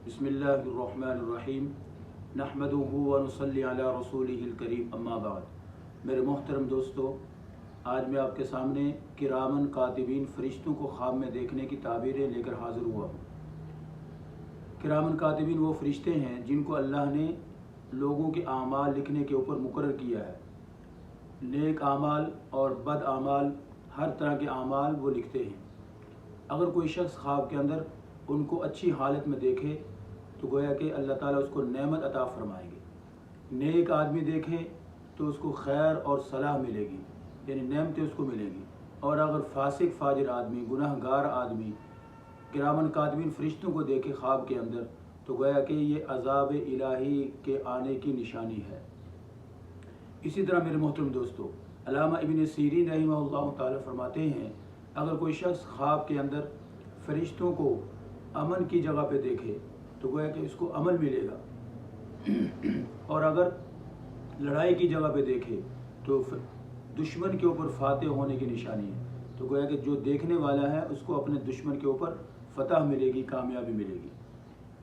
बिस्मिल्लाहिर्रहमानिर्रहीम नहमदुहु व नुसल्ली अला रसूलिहिल करीम अम्मा बाद। मेरे मोहतरम दोस्तों, आज मैं आपके सामने किरामन कातिबीन फरिश्तों को ख्वाब में देखने की ताबीरें लेकर हाज़िर हुआ हूँ। किरामन कातिबीन वो फरिश्ते हैं जिनको अल्लाह ने लोगों के आमाल लिखने के ऊपर मुकर्रर किया है। नेक आमाल और बद आमाल, हर तरह के आमाल वो लिखते हैं। अगर कोई शख्स ख्वाब के अंदर उनको अच्छी हालत में देखे तो गोया कि अल्लाह ताला उसको नेमत अता फरमाएंगे। नेक आदमी देखे तो उसको खैर और सलाह मिलेगी, यानी नेमतें उसको मिलेंगी। और अगर फासिक फाजिर आदमी, गुनाहगार आदमी किरामन कातिबीन फरिश्तों को देखे ख्वाब के अंदर तो गोया कि ये अज़ाब इलाही के आने की निशानी है। इसी तरह मेरे मोहतरम दोस्तों, अल्लामा इब्न सीरीन रहमहुल्लाह ताला फरमाते हैं, अगर कोई शख्स ख्वाब के अंदर फरिश्तों को अमन की जगह पे देखे तो गोया कि उसको अमल मिलेगा, और अगर लड़ाई की जगह पे देखे तो दुश्मन के ऊपर फातह होने की निशानी है। तो गोया कि जो देखने वाला है उसको अपने दुश्मन के ऊपर फतह मिलेगी, कामयाबी मिलेगी।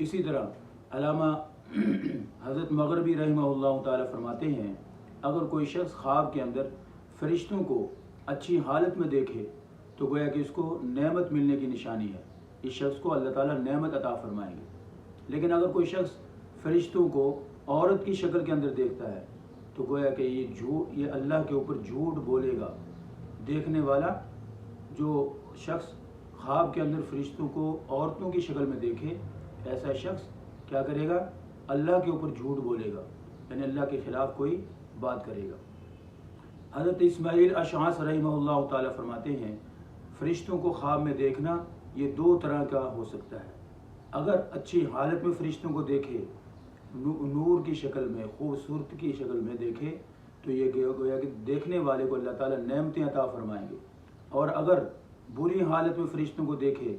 इसी तरह अल्लामा हज़रत मग़रिबी रहमहुल्लाह ताला फरमाते हैं, अगर कोई शख्स ख्वाब के अंदर फरिश्तों को अच्छी हालत में देखे तो गोया कि उसको नेमत मिलने की निशानी है। इस शख्स को अल्लाह ताला नेमत अता फरमाएंगे। लेकिन अगर कोई शख्स फरिश्तों को औरत की शक्ल के अंदर देखता है तो गोया कि ये अल्लाह के ऊपर झूठ बोलेगा। देखने वाला जो शख्स ख्वाब के अंदर फरिश्तों को औरतों की शक्ल में देखे, ऐसा शख्स क्या करेगा? अल्लाह के ऊपर झूठ बोलेगा, यानी अल्लाह के ख़िलाफ़ कोई बात करेगा। हज़रत इस्माइल अशअस रहमहुल्लाह ताला फरमाते हैं, फरिश्तों को ख्वाब में देखना ये दो तरह का हो सकता है। अगर अच्छी हालत में फरिश्तों को देखे, नूर की शक्ल में, खूबसूरत की शक्ल में देखे तो ये गोया कि देखने वाले को अल्लाह ताला नेमतें अता फरमाएंगे। और अगर बुरी हालत में फरिश्तों को देखे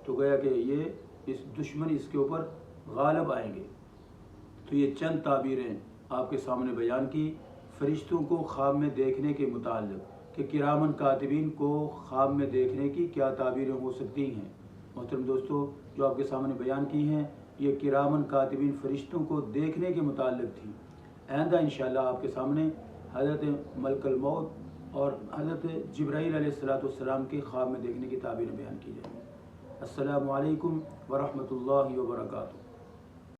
तो गोया कि ये इस दुश्मन इसके ऊपर गालिब आएंगे। तो ये चंद ताबीरें आपके सामने बयान की फरिश्तों को ख्वाब में देखने के मुताल्लिक़ कि किरामन कातिबीन को ख्वाब में देखने की क्या ताबीरें हो सकती हैं। मोहतरम दोस्तों, जो आपके सामने बयान की हैं ये किरामन कातिबीन फरिश्तों को देखने के मुताल्लिक़ थी। आइंदा इंशाअल्लाह आपके सामने हज़रत मलकुल मौत और हज़रत जिब्राईल अलैहिस्सलाम के ख्वाब में देखने की ताबीरें बयान की जाएंगी। अस्सलामु अलैकुम व रहमतुल्लाहि व बरकातुहू।